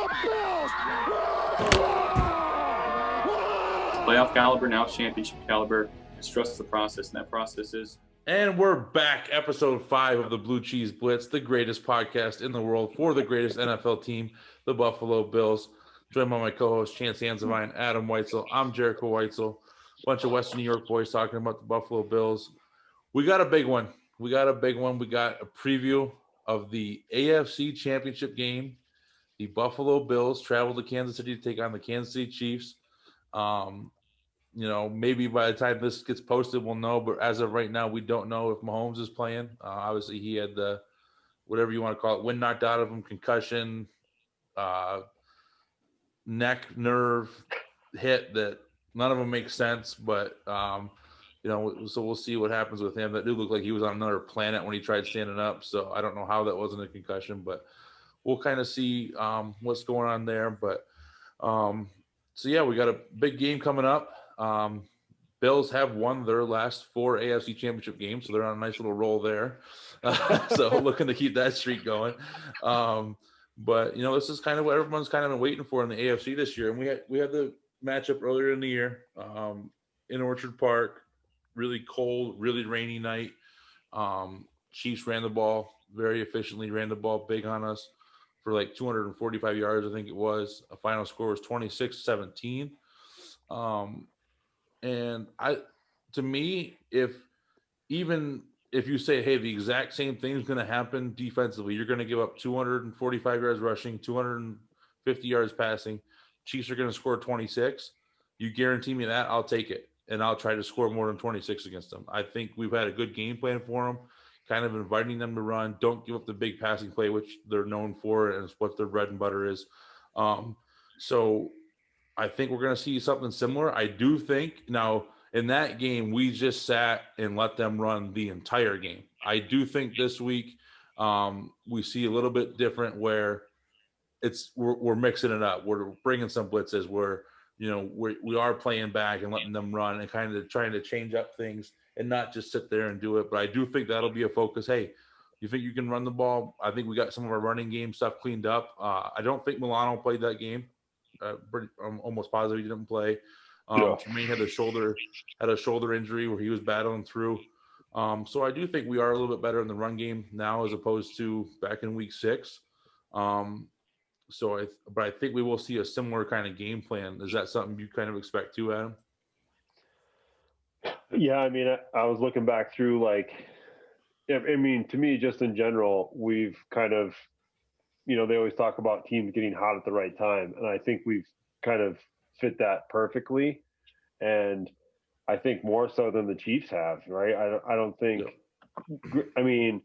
Bills! Playoff caliber, now championship caliber. Just trust the process, and that process is. And we're back, episode 5 of the Blue Cheese Blitz, the greatest podcast in the world for the greatest NFL team, the Buffalo Bills. Joined by my co-host, Chance Ansevine, Adam Weitzel. I'm Jerico Weitzel. Bunch of Western New York boys talking about the Buffalo Bills. We got a big one. We got a preview of the AFC Championship game. The Buffalo Bills travel to Kansas City to take on the Kansas City Chiefs. Maybe by the time this gets posted, we'll know. But as of right now, we don't know if Mahomes is playing. Obviously, he had the, whatever you want to call it, wind knocked out of him, concussion, neck nerve hit that none of them make sense. But, so we'll see what happens with him. That did look like he was on another planet when he tried standing up. So I don't know how that wasn't a concussion, but we'll kind of see what's going on there. But we got a big game coming up. Bills have won their last 4 AFC Championship games, so they're on a nice little roll there. So looking to keep that streak going. But this is kind of what everyone's kind of been waiting for in the AFC this year. And we had the matchup earlier in the year in Orchard Park. Really cold, really rainy night. Chiefs ran the ball very efficiently, ran the ball big on us for like 245 yards, I think it was. A final score was 26-17. To me, if you say, hey, the exact same thing is going to happen defensively, you're going to give up 245 yards rushing, 250 yards passing. Chiefs are going to score 26. You guarantee me that, I'll take it. And I'll try to score more than 26 against them. I think we've had a good game plan for them, kind of inviting them to run. Don't give up the big passing play, which they're known for, and it's what their bread and butter is. So I think we're going to see something similar. I do think now in that game, we just sat and let them run the entire game. I do think this week we see a little bit different where we're mixing it up. We're bringing some blitzes where, we are playing back and letting them run and kind of trying to change up things and not just sit there and do it. But I do think that'll be a focus. Hey, you think you can run the ball? I think we got some of our running game stuff cleaned up. I don't think Milano played that game. I'm almost positive he didn't play. Jermaine had a shoulder injury where he was battling through. So I do think we are a little bit better in the run game now as opposed to back in week 6. But I think we will see a similar kind of game plan. Is that something you kind of expect too, Adam? Yeah, I mean, I was looking back through to me, just in general, we've kind of, they always talk about teams getting hot at the right time. And I think we've kind of fit that perfectly. And I think more so than the Chiefs have, right? I don't think, I mean,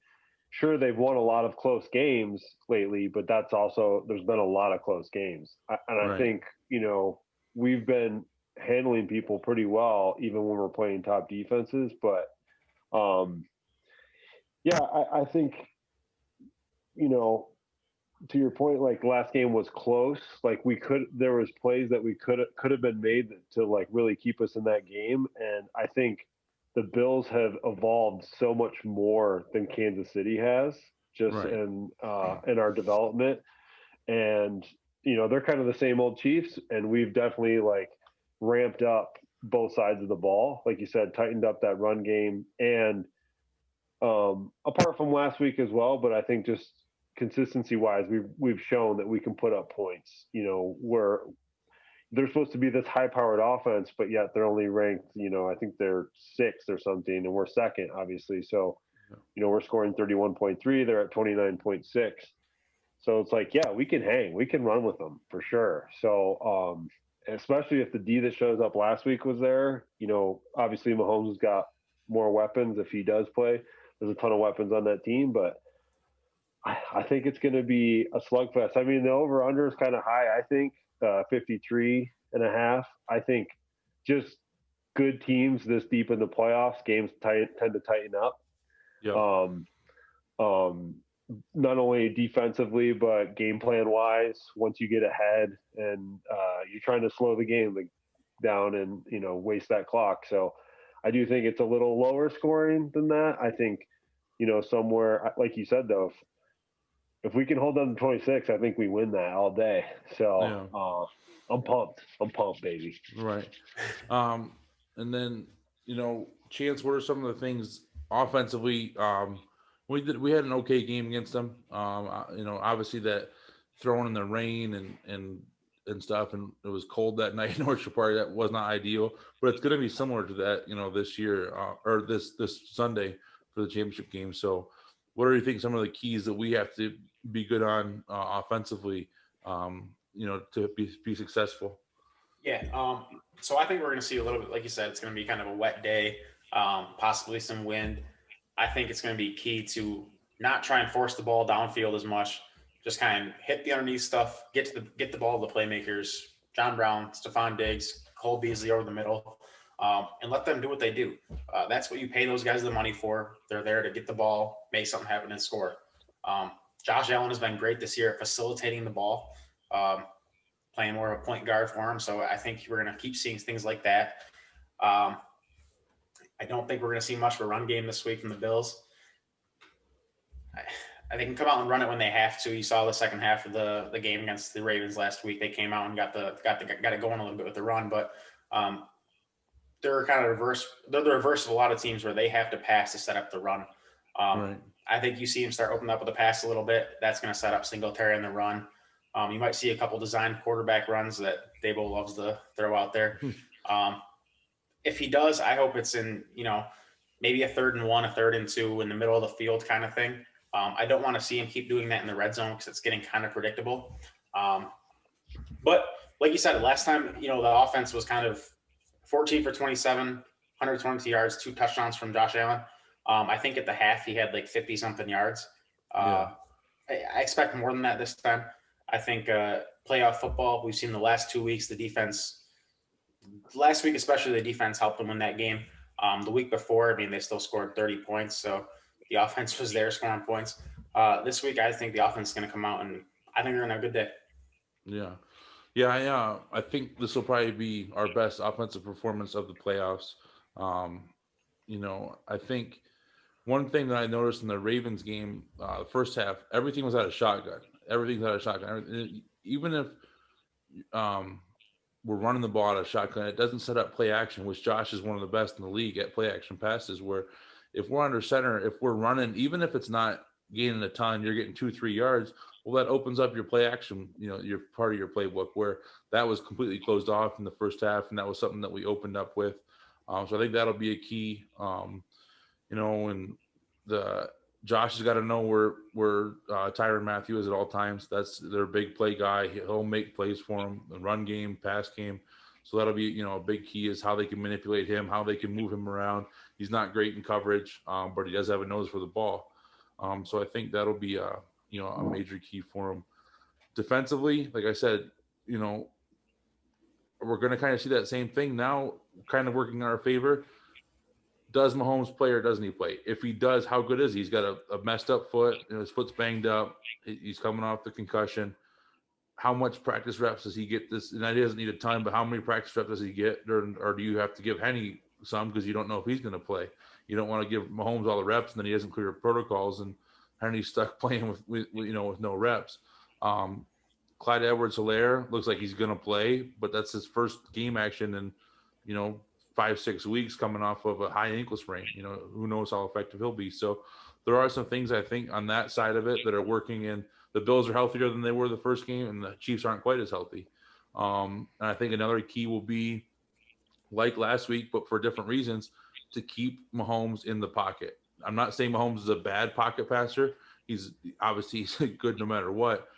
sure, they've won a lot of close games lately, but that's also, there's been a lot of close games. I think, we've been handling people pretty well, even when we're playing top defenses. But I think, to your point, like last game was close. Like there was plays that we could have been made to like really keep us in that game. And I think the Bills have evolved so much more than Kansas City has in our development. And, they're kind of the same old Chiefs, and we've definitely like ramped up both sides of the ball. Like you said, tightened up that run game and apart from last week as well. But I think just consistency wise, we've shown that we can put up points, where they're supposed to be this high powered offense, but yet they're only ranked, I think they're 6th or something, and we're 2nd, obviously. So, we're scoring 31.3, they're at 29.6. So it's like, yeah, we can hang, we can run with them for sure. So, especially if the D that shows up last week was there, obviously Mahomes has got more weapons if he does play. There's a ton of weapons on that team, but I think it's going to be a slugfest. I mean, the over-under is kind of high, I think, 53.5. I think just good teams this deep in the playoffs, games tend to tighten up. Yep. Not only defensively, but game plan-wise, once you get ahead and you're trying to slow the game down and, waste that clock. So I do think it's a little lower scoring than that. I think, somewhere, like you said, though, if we can hold them to 26, I think we win that all day. So I'm pumped. I'm pumped, baby. Right. And then, Chance, what are some of the things offensively? We had an okay game against them. Obviously that throwing in the rain and stuff, and it was cold that night in Orchard Park. That was not ideal, but it's going to be similar to that, this year or this Sunday for the championship game. So, what do you think some of the keys that we have to be good on offensively, to be successful? Yeah. So I think we're going to see a little bit, like you said, it's going to be kind of a wet day, possibly some wind. I think it's going to be key to not try and force the ball downfield as much. Just kind of hit the underneath stuff, get the ball to the playmakers, John Brown, Stephon Diggs, Cole Beasley over the middle, and let them do what they do. That's what you pay those guys the money for. They're there to get the ball, make something happen, and score. Josh Allen has been great this year at facilitating the ball. Playing more of a point guard for him. So I think we're going to keep seeing things like that. I don't think we're going to see much of a run game this week from the Bills. They can come out and run it when they have to. You saw the second half of the game against the Ravens last week. They came out and got it going a little bit with the run, but they're kind of reverse. They're the reverse of a lot of teams where they have to pass to set up the run. Right. I think you see them start opening up with the pass a little bit. That's going to set up Singletary in the run. You might see a couple designed quarterback runs that Dabo loves to throw out there. If he does, I hope it's in, maybe a 3rd and 1, a 3rd and 2 in the middle of the field kind of thing. I don't want to see him keep doing that in the red zone because it's getting kind of predictable. But like you said, last time, the offense was kind of 14 for 27, 120 yards, 2 touchdowns from Josh Allen. I think at the half he had like 50-something yards. I expect more than that this time. I think playoff football, we've seen the last 2 weeks, the defense, last week especially, the defense helped them win that game. The week before, they still scored 30 points, so the offense was there scoring points. This week, I think the offense is going to come out, and I think they're going to have a good day. Yeah. I think this will probably be our best offensive performance of the playoffs. I think one thing that I noticed in the Ravens game, the first half, everything was out of shotgun. Everything's out of shotgun. Even if we're running the ball out of shotgun, it doesn't set up play action, which Josh is one of the best in the league at play action passes, where if we're under center, if we're running, even if it's not gaining a ton, you're getting 2-3 yards, well, that opens up your play action, your part of your playbook, where that was completely closed off in the first half, and that was something that we opened up with. So I think that'll be a key, and Josh has got to know where Tyrann Mathieu is at all times. That's their big play guy. He'll make plays for him, the run game, pass game. So that'll be, a big key is how they can manipulate him, how they can move him around. He's not great in coverage, but he does have a nose for the ball. So I think that'll be a major key for him. Defensively, like I said, we're going to kind of see that same thing now, kind of working in our favor. Does Mahomes play or doesn't he play? If he does, how good is he? He's got a messed up foot. His foot's banged up. He's coming off the concussion. How much practice reps does he get this? And that doesn't need a ton, but how many practice reps does he get? Or do you have to give Henny some because you don't know if he's going to play? You don't want to give Mahomes all the reps and then he doesn't clear protocols and Henny's stuck playing with no reps. Clyde Edwards-Helaire looks like he's going to play, but that's his first game action in, 5-6 weeks coming off of a high ankle sprain. Who knows how effective he'll be. So there are some things I think on that side of it that are working, and the Bills are healthier than they were the first game, and the Chiefs aren't quite as healthy. And I think another key will be, like last week, but for different reasons, to keep Mahomes in the pocket. I'm not saying Mahomes is a bad pocket passer. He's good no matter what,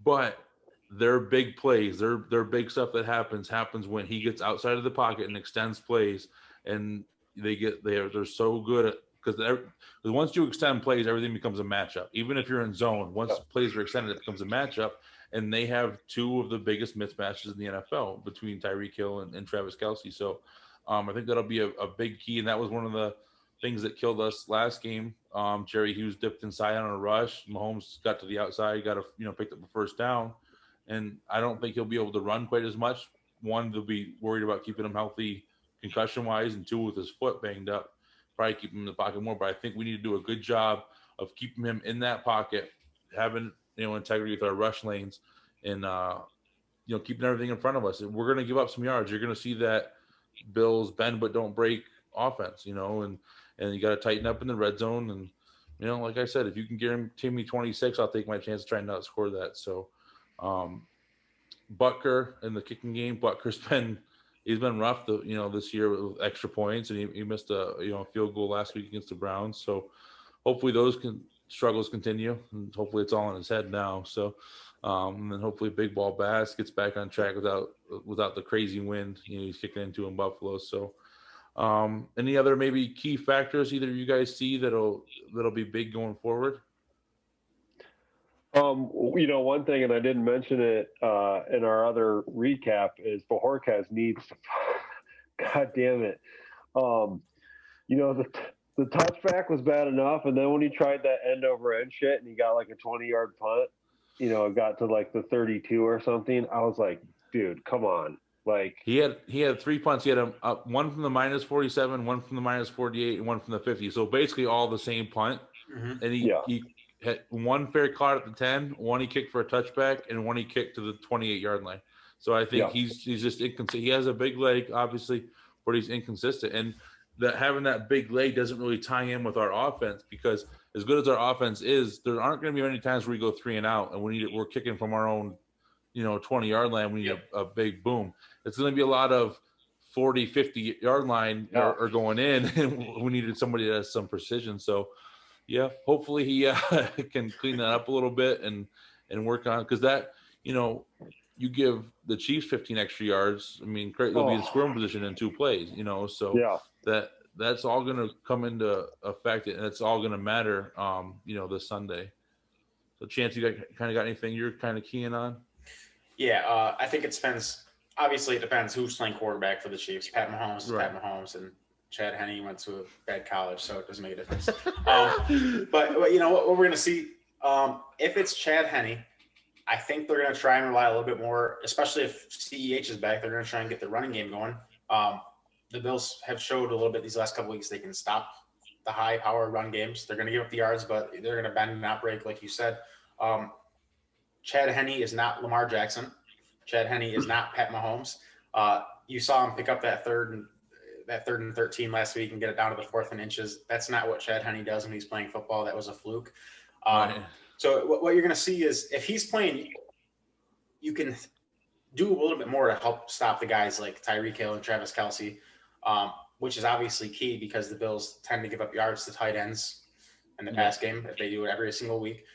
but their big plays, their big stuff that happens when he gets outside of the pocket and extends plays, and they're so good at, because once you extend plays, everything becomes a matchup. Even if you're in zone, once plays are extended, it becomes a matchup. And they have 2 of the biggest mismatches in the NFL between Tyreek Hill and Travis Kelce. So I think that'll be a big key, and that was one of the things that killed us last game. Jerry Hughes dipped inside on a rush. Mahomes got to the outside, picked up the first down. And I don't think he'll be able to run quite as much. One, they'll be worried about keeping him healthy concussion-wise, and 2, with his foot banged up, probably keep him in the pocket more. But I think we need to do a good job of keeping him in that pocket, having integrity with our rush lanes and keeping everything in front of us. We're going to give up some yards. You're going to see that Bills bend but don't break offense, and you got to tighten up in the red zone. And like I said, if you can guarantee me 26, I'll take my chance to try and not score that. So, Butker in the kicking game, he's been rough, this year with extra points, and he missed a field goal last week against the Browns. So hopefully those struggles continue, and hopefully it's all in his head now. So, and then hopefully Big Ball Bass gets back on track without the crazy wind he's kicking into in Buffalo. So, any other maybe key factors either of you guys see that'll be big going forward? One thing, and I didn't mention it in our other recap, is Bojorquez needs to, God damn it. The touchback was bad enough, and then when he tried that end over end shit and he got like a 20-yard punt, it got to like the 32 or something. I was like, dude, come on. Like he had 3 punts. He had one from the -47, one from the -48, and one from the 50. So basically all the same punt. Mm-hmm. And he had one fair caught at the 10, one he kicked for a touchback, and one he kicked to the 28-yard line. So I think he's just inconsistent. He has a big leg, obviously, but he's inconsistent. And having that big leg doesn't really tie in with our offense, because as good as our offense is, there aren't going to be many times where we go 3 and out and we're kicking from our own 20-yard line. We need a big boom. It's going to be a lot of 40, 50-yard line or going in, and we needed somebody that has some precision. So, hopefully he can clean that up a little bit and work on, because that, you give the Chiefs 15 extra yards. I mean, they'll be in scoring position in 2 plays, so that's all going to come into effect, and it's all going to matter, this Sunday. So, Chance, you got anything you're kind of keying on? Yeah, I think it depends. Obviously, it depends who's playing quarterback for the Chiefs. Pat Mahomes is Pat Mahomes, and Chad Henne went to a bad college, so it doesn't make a difference. But what we're going to see, if it's Chad Henne, I think they're going to try and rely a little bit more, especially if CEH is back. They're going to try and get the running game going. The Bills have showed a little bit these last couple weeks they can stop the high-power run games. They're going to give up the yards, but they're going to bend and not break, like you said. Chad Henne is not Lamar Jackson. Chad Henne is not Pat Mahomes. You saw him pick up that third and 13 last week and get it down to the 4th and inches. That's not what Chad Henne does when he's playing football. That was a fluke. So what you're going to see is, if he's playing, you can do a little bit more to help stop the guys like Tyreek Hill and Travis Kelce, which is obviously key, because the Bills tend to give up yards to tight ends in the pass game if they do it every single week.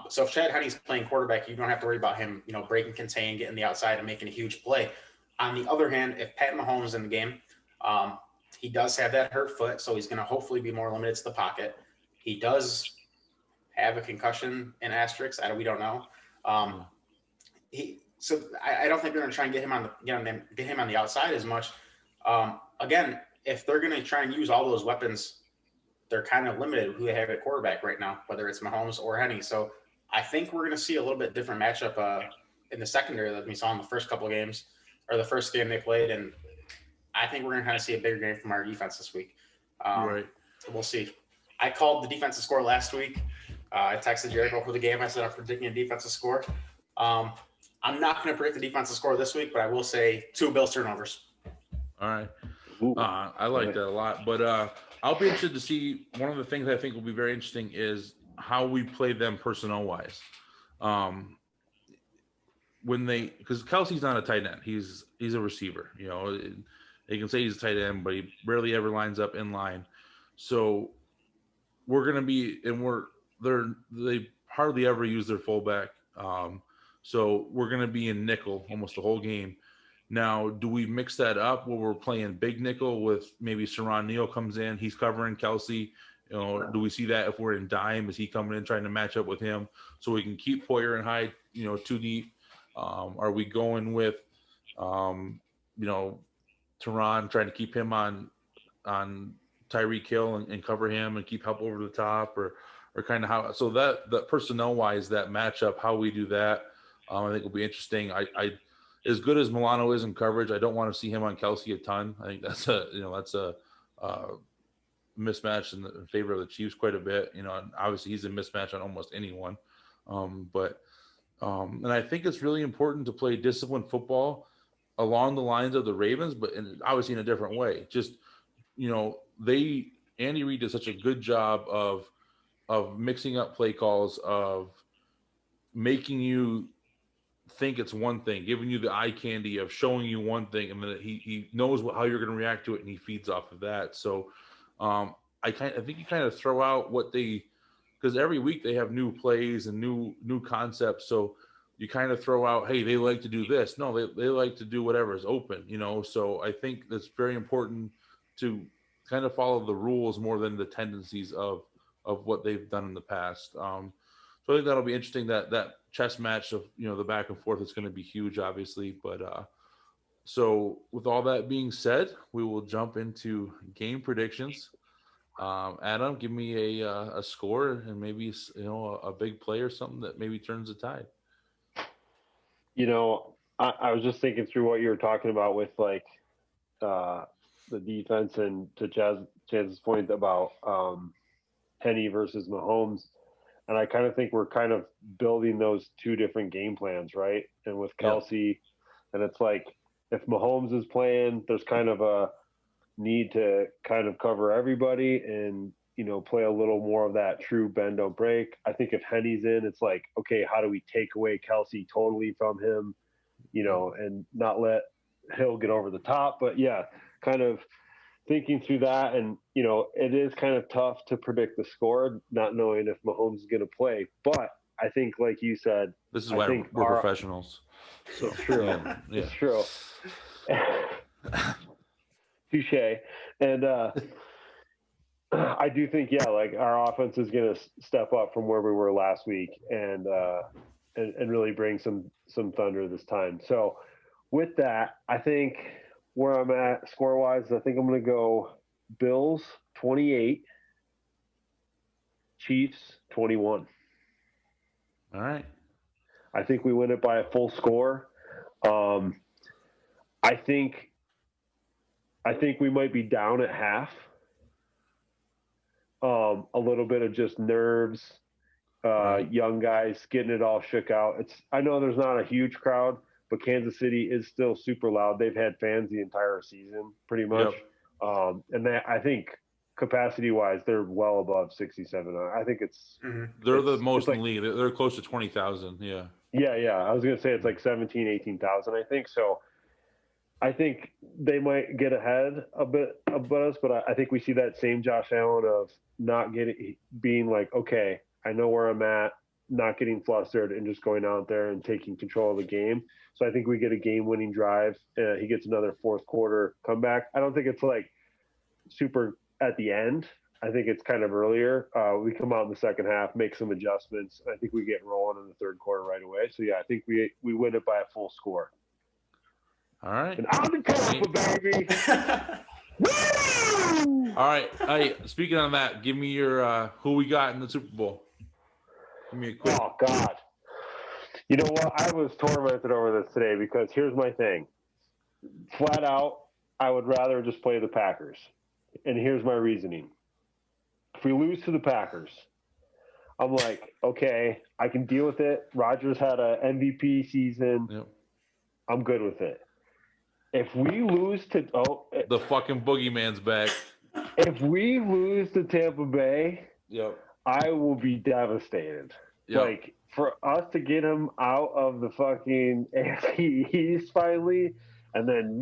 So if Chad Henne's playing quarterback, you don't have to worry about him, breaking contain, getting the outside and making a huge play. On the other hand, if Pat Mahomes is in the game, he does have that hurt foot, so he's going to hopefully be more limited to the pocket. He does have a concussion in asterisks. We don't know. I don't think they're going to try and get him on the outside as much. Again, if they're going to try and use all those weapons, they're kind of limited who they have at quarterback right now, whether it's Mahomes or Henne. So I think we're going to see a little bit different matchup in the secondary that we saw in the first couple of games, or the first game they played. And I think we're going to kind of see a bigger game from our defense this week. Right. We'll see. I called the defensive score last week. I texted Jerico for the game. I said I'm predicting a defensive score. I'm not going to predict the defensive score this week, but I will say 2 Bills turnovers. All right. I like that a lot. But I'll be interested to see, one of the things I think will be very interesting is how we play them personnel-wise. Because Kelsey's not a tight end. He's a receiver. They can say he's a tight end, but he rarely ever lines up in line. So we're going to be, and they hardly ever use their fullback. So we're going to be in nickel almost the whole game. Now, do we mix that up where we're playing big nickel with maybe Saron Neal comes in, he's covering Kelsey? Do we see that if we're in dime? Is he coming in trying to match up with him so we can keep Poyer and Hyde, too deep? Are we going with, Teron, trying to keep him on Tyreek Hill and cover him and keep help over the top, or kind of how? So that personnel wise, that matchup, how we do that, I think will be interesting. I as good as Milano is in coverage, I don't want to see him on Kelsey a ton. I think that's a mismatch in favor of the Chiefs quite a bit. And obviously he's a mismatch on almost anyone. And I think it's really important to play disciplined football along the lines of the Ravens, but obviously in a different way. Just, Andy Reid did such a good job of mixing up play calls, of making you think it's one thing, giving you the eye candy of showing you one thing, and then he knows how you're going to react to it, and he feeds off of that. So I think you kind of throw out because every week they have new plays and new concepts. So you kind of throw out, hey, they like to do this. No, they like to do whatever is open, So I think that's very important to kind of follow the rules more than the tendencies of what they've done in the past. So I think that'll be interesting. That chess match of the back and forth is going to be huge, obviously. But so with all that being said, we will jump into game predictions. Adam, give me a score and maybe a big play or something that maybe turns the tide. I was just thinking through what you were talking about with like the defense, and to Chaz's point about Penny versus Mahomes. And I kind of think we're kind of building those two different game plans, right? And with Kelsey, and it's like if Mahomes is playing, there's kind of a need to kind of cover everybody and, play a little more of that true bend, don't break. I think if Henny's in, it's like, okay, how do we take away Kelsey totally from him, and not let Hill get over the top? But yeah, kind of thinking through that, and it is kind of tough to predict the score, not knowing if Mahomes is going to play. But I think, like you said, this is why we're professionals. So it's true. Yeah. It's true. Touche. And I do think, like our offense is going to step up from where we were last week, and really bring some thunder this time. So with that, I think where I'm at score-wise, I think I'm going to go Bills 28, Chiefs 21. All right. I think we win it by a full score. I think we might be down at half. A little bit of just nerves, young guys getting it all shook out. I know there's not a huge crowd, but Kansas City is still super loud. They've had fans the entire season, pretty much. Yep. And I think capacity-wise, they're well above 67. I think they're the most in the league. They're close to 20,000. Yeah. Yeah. I was going to say it's like 17, 18,000, I think. So I think they might get ahead a bit of us, but I think we see that same Josh Allen of being like, okay, I know where I'm at, not getting flustered, and just going out there and taking control of the game. So I think we get a game-winning drive. He gets another fourth quarter comeback. I don't think it's like super at the end. I think it's kind of earlier. We come out in the second half, make some adjustments. I think we get rolling in the third quarter right away. So yeah, I think we win it by a full score. All right. And I'm the Tampa, baby. Woo! All right. Hey, speaking on that, give me your who we got in the Super Bowl. Give me a quick. Oh God. You know what? I was tormented over this today because here's my thing. Flat out, I would rather just play the Packers. And here's my reasoning. If we lose to the Packers, I'm like, okay, I can deal with it. Rodgers had an MVP season. Yep. I'm good with it. If we lose to the fucking boogeyman's back. If we lose to Tampa Bay, yep, I will be devastated. Yep. Like for us to get him out of the fucking AFC East finally, and then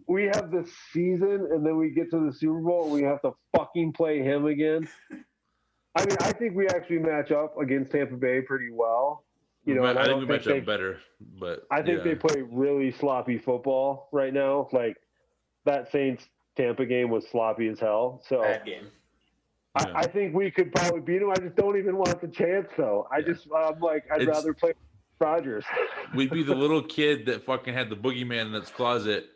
we have this season, and then we get to the Super Bowl, and we have to fucking play him again. I mean, I think we actually match up against Tampa Bay pretty well. I think we match up better, but I think they play really sloppy football right now. Like that Saints Tampa game was sloppy as hell. So bad game. I think we could probably beat them. I just don't even want the chance, though. I'm like, I'd rather play Rodgers. We'd be the little kid that fucking had the boogeyman in its closet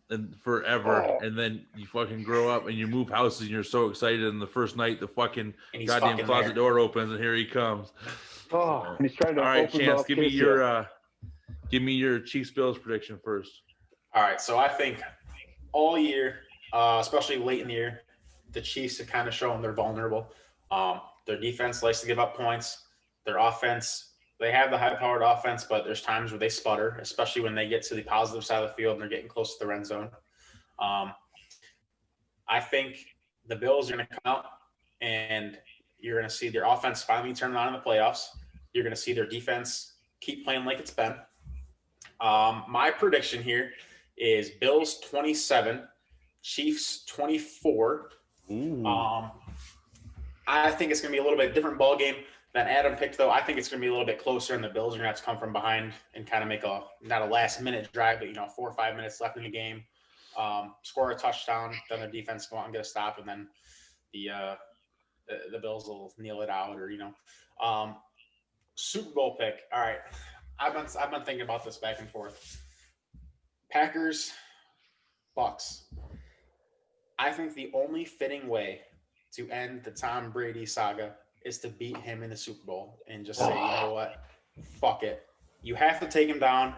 and forever, and then you fucking grow up and you move houses and you're so excited, and the first night the fucking goddamn closet door opens and here he comes. Oh, and he's trying to. All right, Chance, give me your Chiefs Bills prediction first. All right, so I think all year, especially late in the year, the Chiefs have kind of shown they're vulnerable. Their defense likes to give up points. Their offense they have the high-powered offense, but there's times where they sputter, especially when they get to the positive side of the field and they're getting close to the red zone. I think the Bills are going to come out and you're going to see their offense finally turn on in the playoffs. You're going to see their defense keep playing like it's been. My prediction here is Bills 27, Chiefs 24. I think it's going to be a little bit different ball game than Adam picked, though. I think it's going to be a little bit closer, and the Bills are going to have to come from behind and kind of make not a last-minute drive, but 4 or 5 minutes left in the game, score a touchdown, then their defense go out and get a stop, and then the Bills will kneel it out, or Super Bowl pick. All right, I've been thinking about this back and forth. Packers, Bucks. I think the only fitting way to end the Tom Brady saga is to beat him in the Super Bowl and just say, you know what, fuck it. You have to take him down.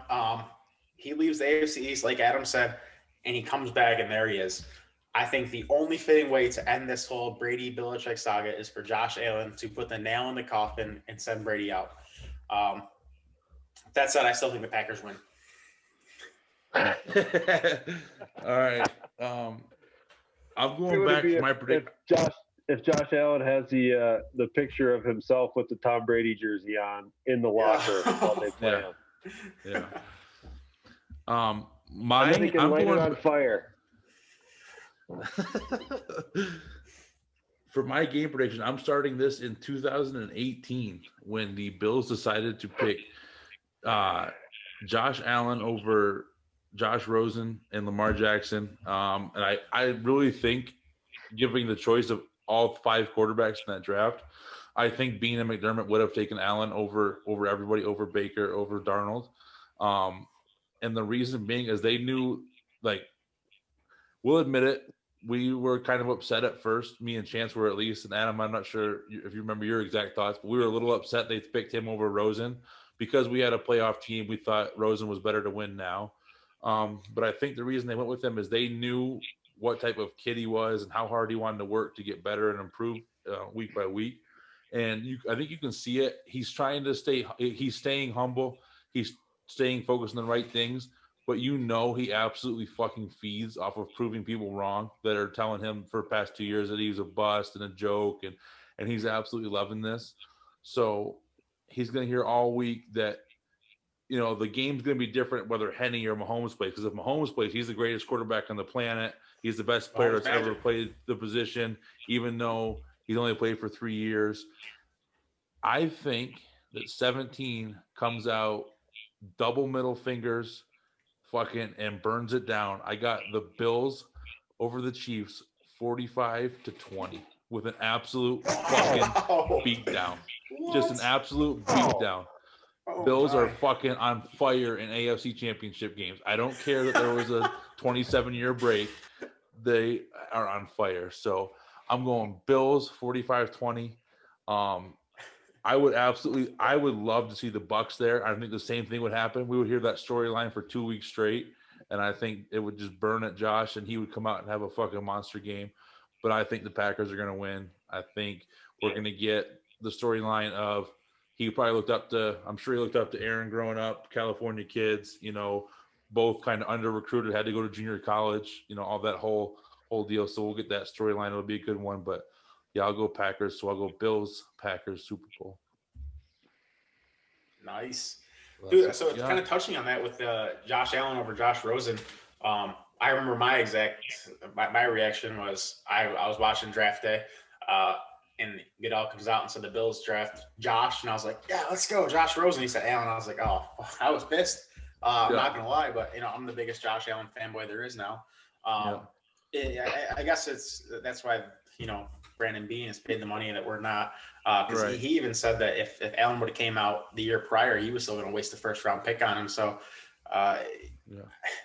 He leaves the AFC East, like Adam said, and he comes back, and there he is. I think the only fitting way to end this whole Brady-Belichick saga is for Josh Allen to put the nail in the coffin and send Brady out. That said, I still think the Packers win. All right. I'm going back to my prediction. If Josh Allen has the picture of himself with the Tom Brady jersey on in the locker while they play him. Yeah. I'm going on fire. For my game prediction, I'm starting this in 2018 when the Bills decided to pick Josh Allen over Josh Rosen and Lamar Jackson. And I really think, giving the choice of all 5 quarterbacks in that draft, I think Bean and McDermott would have taken Allen over everybody, over Baker, over Darnold. And the reason being is they knew, we'll admit it, we were kind of upset at first. Me and Chance were, at least, and Adam, I'm not sure if you remember your exact thoughts, but we were a little upset they picked him over Rosen because we had a playoff team. We thought Rosen was better to win now. But I think the reason they went with him is they knew what type of kid he was and how hard he wanted to work to get better and improve week by week. And I think you can see it. He's trying to he's staying humble. He's staying focused on the right things, but he absolutely fucking feeds off of proving people wrong that are telling him for the past 2 years that he was a bust and a joke. And he's absolutely loving this. So he's going to hear all week that, the game's going to be different whether Henny or Mahomes plays. Because if Mahomes plays, he's the greatest quarterback on the planet. He's the best player that's ever played the position, even though he's only played for 3 years. I think that 17 comes out double middle fingers fucking and burns it down. I got the Bills over the Chiefs 45-20 with an absolute fucking beatdown. Just an absolute beatdown. Bills are fucking on fire in AFC championship games. I don't care that there was a 27-year break. They are on fire. So I'm going Bills 45-20. I would love to see the Bucks there. I think the same thing would happen. We would hear that storyline for 2 weeks straight, and I think it would just burn at Josh, and he would come out and have a fucking monster game. But I think the Packers are going to win. I think we're going to get the storyline of I'm sure he looked up to Aaron growing up, California kids, both kind of under recruited, had to go to junior college, all that whole deal. So we'll get that storyline. It'll be a good one, but yeah, I'll go Packers. So I'll go Bills, Packers, Super Bowl. Nice. Dude, so it's kind of touching on that with Josh Allen over Josh Rosen. I remember my reaction was I was watching draft day, and Goodell comes out and said the Bills draft Josh, and I was like, yeah, let's go, Josh Rosen. He said Allen. I was like, oh, I was pissed. I'm not gonna lie, but I'm the biggest Josh Allen fanboy there is now. I guess that's why Brandon Beane is paid the money that we're not, because he even said that if Allen would have came out the year prior, he was still going to waste the first round pick on him. So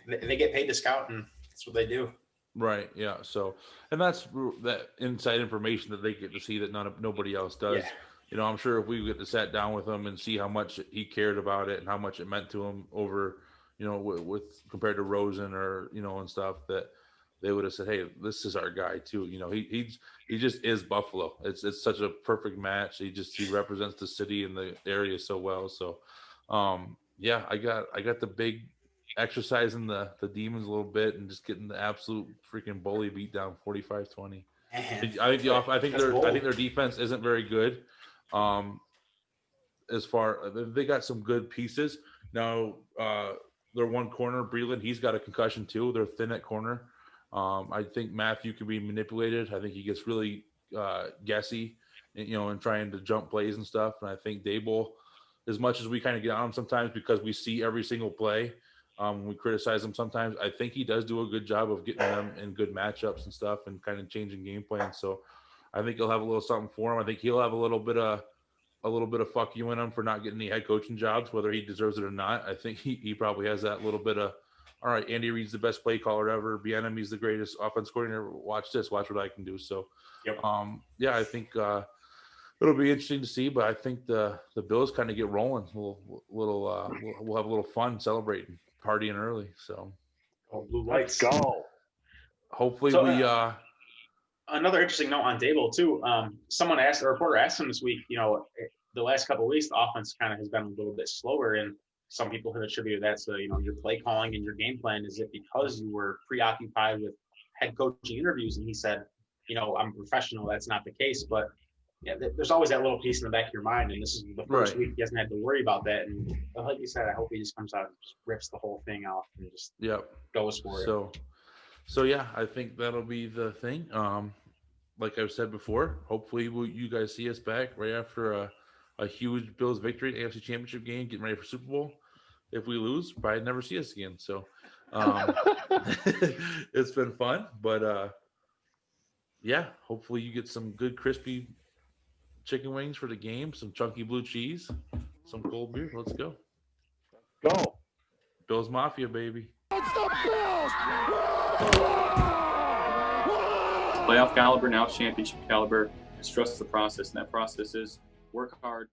they get paid to scout, and that's what they do. Right. Yeah. So, and that's that inside information that they get to see that nobody else does. Yeah. I'm sure if we get to sat down with him and see how much he cared about it and how much it meant to him over, with compared to Rosen or, and stuff, that they would have said, "Hey, this is our guy too." You know, he just is Buffalo. It's such a perfect match. He represents the city and the area so well. So, yeah, I got the big exercising the demons a little bit and just getting the absolute freaking bully beat down 45-20. Man, I think that's bold. their defense isn't very good. As far they got some good pieces now. Their one corner, Breland, he's got a concussion too. They're thin at corner. I think Matthew can be manipulated. I think he gets really guessy, and trying to jump plays and stuff. And I think Dable, as much as we kind of get on him sometimes because we see every single play, we criticize him sometimes. I think he does do a good job of getting them in good matchups and stuff and kind of changing game plans. So I think he'll have a little something for him. I think he'll have a little bit of fuck you in him for not getting any head coaching jobs, whether he deserves it or not. I think he probably has that little bit of, all right, Andy Reid's the best play caller ever. Bieniemy's the greatest offense coordinator. Watch what I can do. So, Yep. Yeah, I think it'll be interesting to see. But I think the Bills kind of get rolling. We'll have a little fun celebrating, partying early. So, Blue Let's lights. go. hopefully So, we. Another interesting note on Dable too. A reporter asked him this week. The last couple of weeks, the offense kind of has been a little bit slower, and some people have attributed that to your play calling and your game plan. Is it because you were preoccupied with head coaching interviews? And he said, I'm a professional. That's not the case, but yeah, there's always that little piece in the back of your mind. And this is the first week he hasn't had to worry about that. And like you said, I hope he just comes out and just rips the whole thing off and just goes for it. So yeah, I think that'll be the thing. Like I've said before, hopefully you guys see us back right after a huge Bills victory, AFC Championship game, getting ready for Super Bowl. If we lose, probably never see us again. So it's been fun, but yeah, hopefully you get some good crispy chicken wings for the game, some chunky blue cheese, some cold beer. Let's go. Go. Bills Mafia, baby. It's the Bills! Playoff caliber, now championship caliber. Just trust the process, and that process is work hard.